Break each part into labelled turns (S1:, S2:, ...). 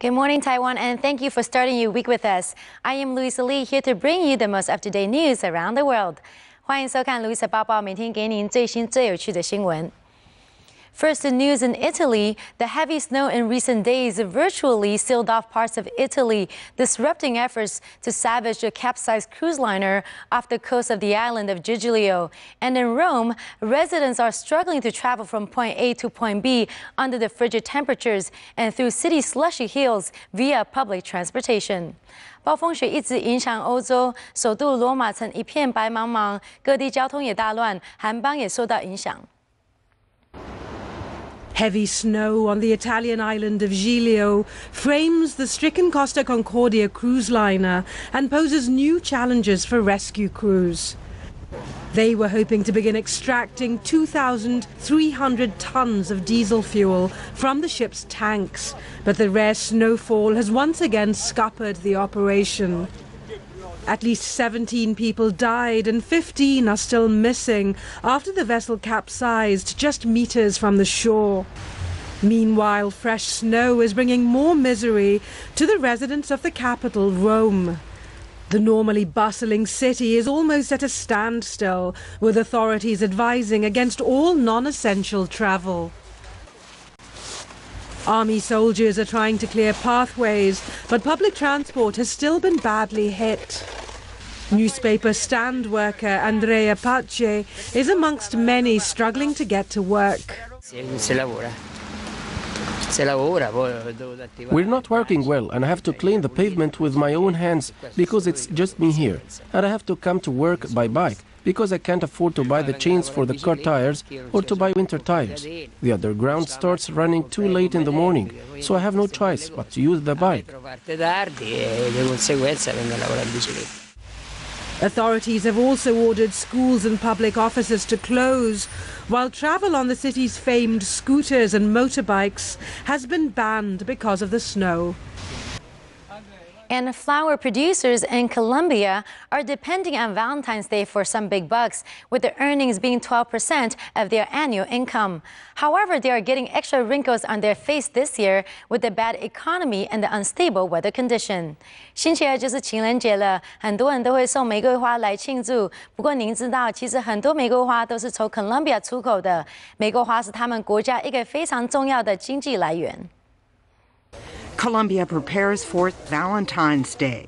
S1: Good morning, Taiwan, and thank you for starting your week with us. I am Louisa Lee, here to bring you the most up-to-date news around the world. 欢迎收看 Louisa 报报，每天给您最新最有趣的新闻。First, the news in Italy. The heavy snow in recent days virtually sealed off parts of Italy, disrupting efforts to salvage a capsized cruise liner off the coast of the island of Giglio. And in Rome, residents are struggling to travel from point A to point B under the frigid temperatures and through city slushy hills via public transportation. 暴风雪一直影响欧洲，首都罗马曾一片白茫茫，各地交通也大乱，航班也受到影响。
S2: Heavy snow on the Italian island of Giglio frames the stricken Costa Concordia cruise liner and poses new challenges for rescue crews. They were hoping to begin extracting 2,300 tons of diesel fuel from the ship's tanks, but the rare snowfall has once again scuppered the operation. At least 17 people died and 15 are still missing after the vessel capsized just meters from the shore. Meanwhile, fresh snow is bringing more misery to the residents of the capital, Rome. The normally bustling city is almost at a standstill, with authorities advising against all non-essential travel. Army soldiers are trying to clear pathways, but public transport has still been badly hit. Newspaper stand worker Andrea Pace is amongst many struggling to get to work.
S3: We're not working well, and I have to clean the pavement with my own hands because it's just me here. And I have to come to work by bike because I can't afford to buy the chains for the car tires or to buy winter tires. The underground starts running too late in the morning, so I have no choice but to use the bike.
S2: Authorities have also ordered schools and public offices to close, while travel on the city's famed scooters and motorbikes has been banned because of the snow.
S1: And flower producers in Colombia are depending on Valentine's Day for some big bucks, with the earnings being 12% of their annual income. However, they are getting extra wrinkles on their face this year with the bad economy and the unstable weather condition. 星期二就是情人节了，很多人都会送玫瑰花来庆祝。不过您知道，其实很多玫瑰花都是从 Colombia 出口的。玫瑰花是他们国家一个非常重要的经济来源。
S4: Colombia prepares for Valentine's Day.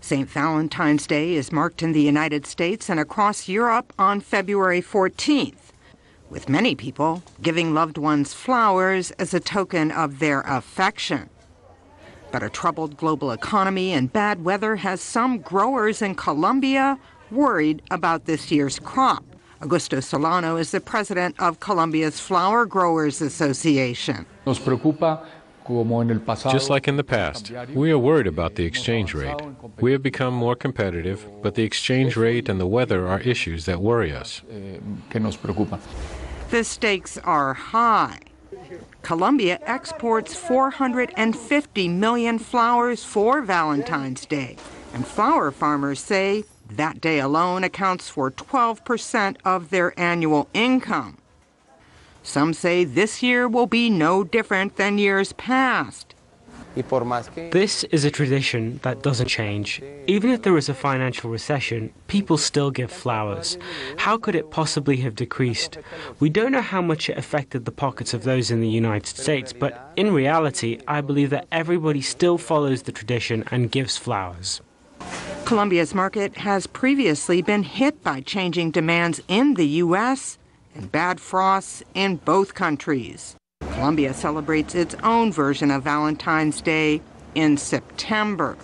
S4: St. Valentine's Day is marked in the United States and across Europe on February 14th, with many people giving loved ones flowers as a token of their affection. But a troubled global economy and bad weather has some growers in Colombia worried about this year's crop. Augusto Solano is the president of Colombia's Flower Growers Association.
S5: Nos preocupa. Just like in the past, we are worried about the exchange rate. We have become more competitive, but the exchange rate and the weather are issues that worry us.
S4: The stakes are high. Colombia exports 450 million flowers for Valentine's Day, and flower farmers say that day alone accounts for 12% of their annual income. Some say this year will be no different than years past.
S6: This is a tradition that doesn't change. Even if there is a financial recession, people still give flowers. How could it possibly have decreased? We don't know how much it affected the pockets of those in the United States, but in reality, I believe that everybody still follows the tradition and gives flowers.
S4: Colombia's market has previously been hit by changing demands in the U.S. and bad frosts in both countries. Colombia celebrates its own version of Valentine's Day in September.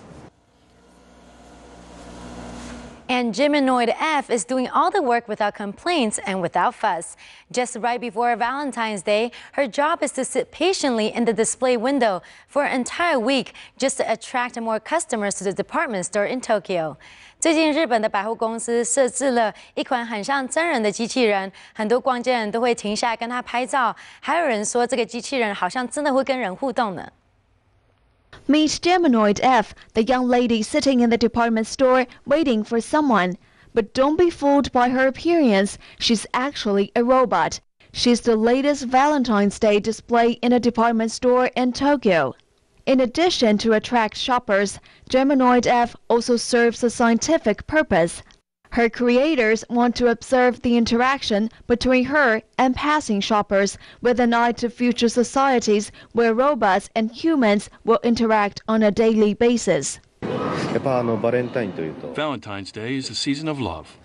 S1: And Geminoid F is doing all the work without complaints and without fuss. Just right before Valentine's Day, her job is to sit patiently in the display window for an entire week just to attract more customers to the department store in Tokyo. 最近，日本的百货公司设置了一款很像真人的机器人，很多逛街人都会停下来跟它拍照，还有人说这个机器人好像真的会跟人互动呢。
S7: Meet Geminoid F, the young lady sitting in the department store waiting for someone. But don't be fooled by her appearance. She's actually a robot. She's the latest Valentine's Day display in a department store in Tokyo. In addition to attract shoppers, Geminoid F also serves a scientific purpose. Her creators want to observe the interaction between her and passing shoppers with an eye to future societies where robots and humans will interact on a daily basis.
S8: Valentine's Day is a season of love.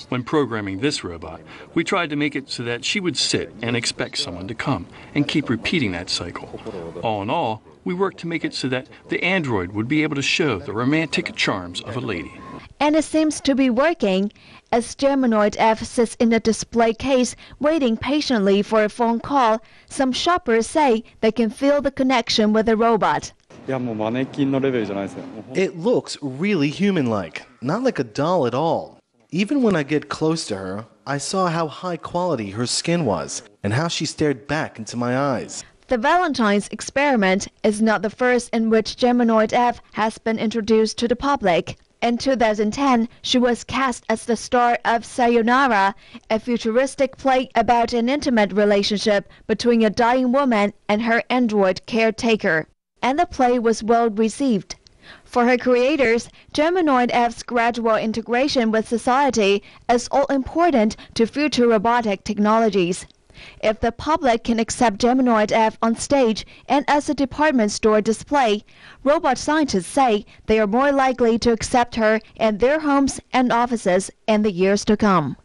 S8: When programming this robot, we tried to make it so that she would sit and expect someone to come and keep repeating that cycle. All in all, we worked to make it so that the android would be able to show the romantic charms of a lady.
S7: And it seems to be working, as Geminoid F sits in a display case waiting patiently for a phone call. Some shoppers say they can feel the connection with the robot.
S9: It looks really human-like, not like a doll at all. Even when I get close to her, I saw how high quality her skin was and how she stared back into my eyes.
S7: The Valentine's experiment is not the first in which Geminoid F has been introduced to the public. In 2010, she was cast as the star of Sayonara, a futuristic play about an intimate relationship between a dying woman and her android caretaker. And the play was well received. For her creators, Geminoid F's gradual integration with society is all important to future robotic technologies. If the public can accept Geminoid F on stage and as a department store display, robot scientists say they are more likely to accept her in their homes and offices in the years to come.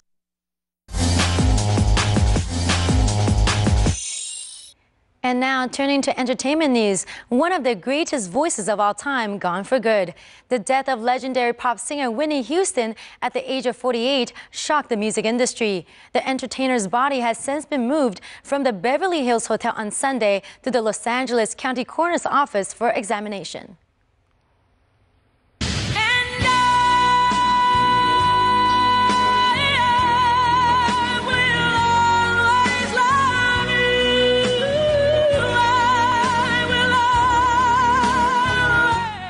S1: And now, turning to entertainment news, one of the greatest voices of all time gone for good. The death of legendary pop singer Whitney Houston at the age of 48 shocked the music industry. The entertainer's body has since been moved from the Beverly Hills Hotel on Sunday to the Los Angeles County Coroner's Office for examination.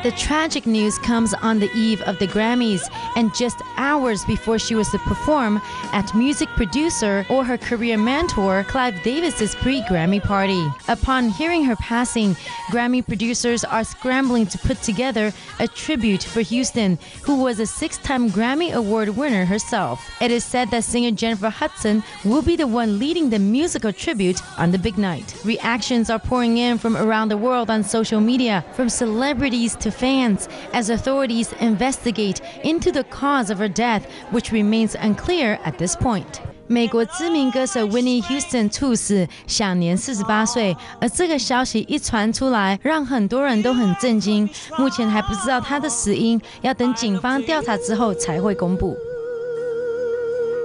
S1: The tragic news comes on the eve of the Grammys and just hours before she was to perform at music producer or her career mentor Clive Davis's pre-Grammy party. Upon hearing her passing, Grammy producers are scrambling to put together a tribute for Houston, who was a 6-time Grammy Award winner herself. It is said that singer Jennifer Hudson will be the one leading the musical tribute on the big night. Reactions are pouring in from around the world on social media, from celebrities to fans, as authorities investigate into the cause of her death, which remains unclear at this point. 美国知名歌手 Whitney Houston 猝死，享年48岁。而这个消息一传出来，让很多人都很震惊。目前还不知道她的死因，要等警方调查之后才会公布。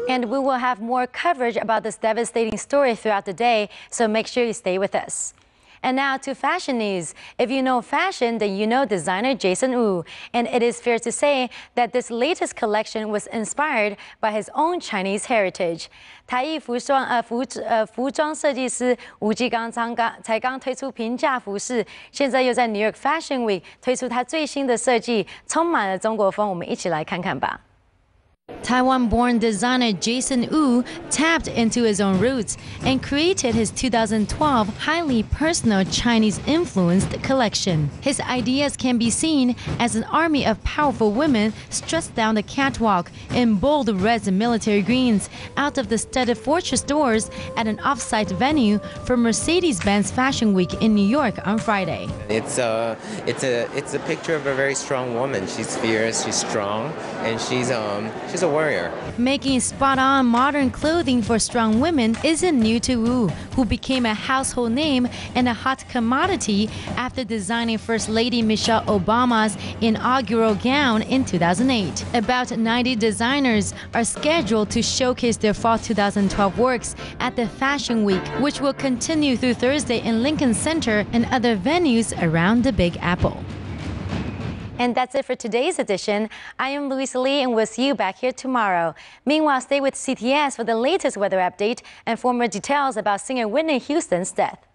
S1: And we will have more coverage about this devastating story throughout the day, so make sure you stay with us. And now to fashion news. If you know fashion, then you know designer Jason Wu. And it is fair to say that this latest collection was inspired by his own Chinese heritage. 台裔服装设计师吴继刚才刚推出平价服饰，现在又在 New York Fashion Week 推出他最新的设计，充满了中国风。我们一起来看看吧。Taiwan-born designer Jason Wu tapped into his own roots and created his 2012 highly personal Chinese-influenced collection. His ideas can be seen as an army of powerful women stressed down the catwalk in bold reds and military greens out of the studded fortress doors at an off-site venue for Mercedes-Benz Fashion Week in New York on Friday.
S10: It's a picture of a very strong woman. She's fierce, she's strong, and she's a warrior.
S1: Making spot-on modern clothing for strong women isn't new to Wu, who became a household name and a hot commodity after designing First Lady Michelle Obama's inaugural gown in 2008. About 90 designers are scheduled to showcase their fall 2012 works at the Fashion Week, which will continue through Thursday in Lincoln Center and other venues around the Big Apple. And that's it for today's edition. I am Louisa Lee, and we'll see you back here tomorrow. Meanwhile, stay with CTS for the latest weather update and for more details about singer Whitney Houston's death.